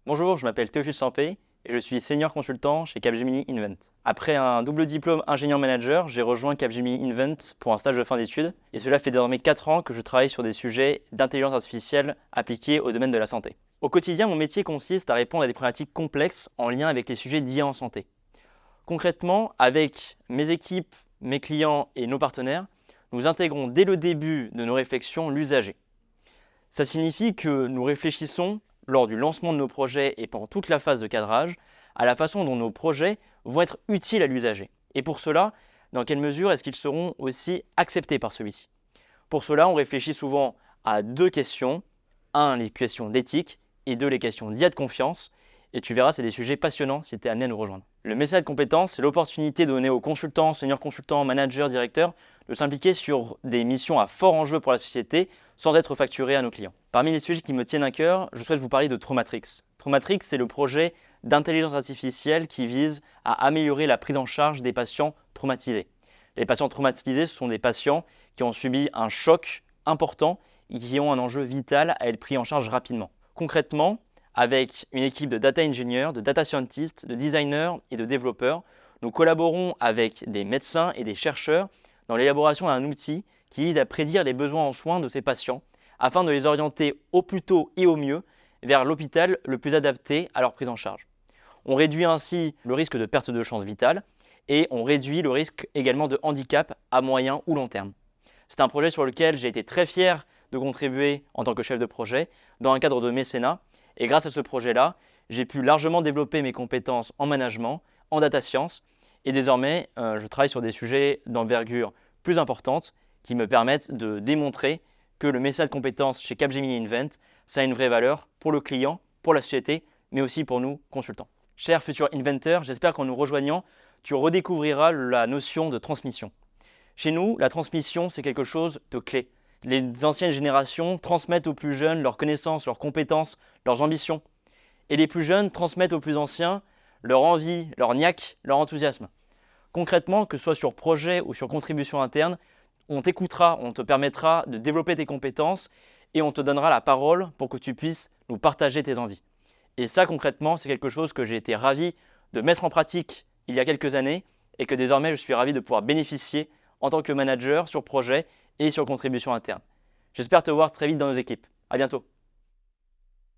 Bonjour, je m'appelle Théophile Sampé et je suis senior consultant chez Capgemini Invent. Après un double diplôme ingénieur-manager, j'ai rejoint Capgemini Invent pour un stage de fin d'études et cela fait désormais 4 ans que je travaille sur des sujets d'intelligence artificielle appliqués au domaine de la santé. Au quotidien, mon métier consiste à répondre à des problématiques complexes en lien avec les sujets d'IA en santé. Concrètement, avec mes équipes, mes clients et nos partenaires, nous intégrons dès le début de nos réflexions l'usager. Ça signifie que nous réfléchissons lors du lancement de nos projets et pendant toute la phase de cadrage, à la façon dont nos projets vont être utiles à l'usager. Et pour cela, dans quelle mesure est-ce qu'ils seront aussi acceptés par celui-ci? Pour cela, on réfléchit souvent à deux questions. Un, les questions d'éthique et deux, les questions d'IA de confiance. Et tu verras, c'est des sujets passionnants si tu es amené à nous rejoindre. Le message de compétences, c'est l'opportunité donnée aux consultants, seniors consultants, managers, directeurs de s'impliquer sur des missions à fort enjeu pour la société sans être facturés à nos clients. Parmi les sujets qui me tiennent à cœur, je souhaite vous parler de Traumatrix. Traumatrix, c'est le projet d'intelligence artificielle qui vise à améliorer la prise en charge des patients traumatisés. Les patients traumatisés, ce sont des patients qui ont subi un choc important et qui ont un enjeu vital à être pris en charge rapidement. Concrètement, avec une équipe de data engineers, de data scientists, de designers et de développeurs, nous collaborons avec des médecins et des chercheurs dans l'élaboration d'un outil qui vise à prédire les besoins en soins de ces patients afin de les orienter au plus tôt et au mieux vers l'hôpital le plus adapté à leur prise en charge. On réduit ainsi le risque de perte de chance vitale et on réduit le risque également de handicap à moyen ou long terme. C'est un projet sur lequel j'ai été très fier de contribuer en tant que chef de projet dans un cadre de mécénat. Et grâce à ce projet-là, j'ai pu largement développer mes compétences en management, en data science. Et désormais, je travaille sur des sujets d'envergure plus importante qui me permettent de démontrer que le message de compétences chez Capgemini Invent, ça a une vraie valeur pour le client, pour la société, mais aussi pour nous, consultants. Cher futur inventeur, j'espère qu'en nous rejoignant, tu redécouvriras la notion de transmission. Chez nous, la transmission, c'est quelque chose de clé. Les anciennes générations transmettent aux plus jeunes leurs connaissances, leurs compétences, leurs ambitions. Et les plus jeunes transmettent aux plus anciens leur envie, leur niaque, leur enthousiasme. Concrètement, que ce soit sur projet ou sur contribution interne, on t'écoutera, on te permettra de développer tes compétences et on te donnera la parole pour que tu puisses nous partager tes envies. Et ça, concrètement, c'est quelque chose que j'ai été ravi de mettre en pratique il y a quelques années et que désormais je suis ravi de pouvoir bénéficier en tant que manager sur projet et sur contribution interne. J'espère te voir très vite dans nos équipes. À bientôt.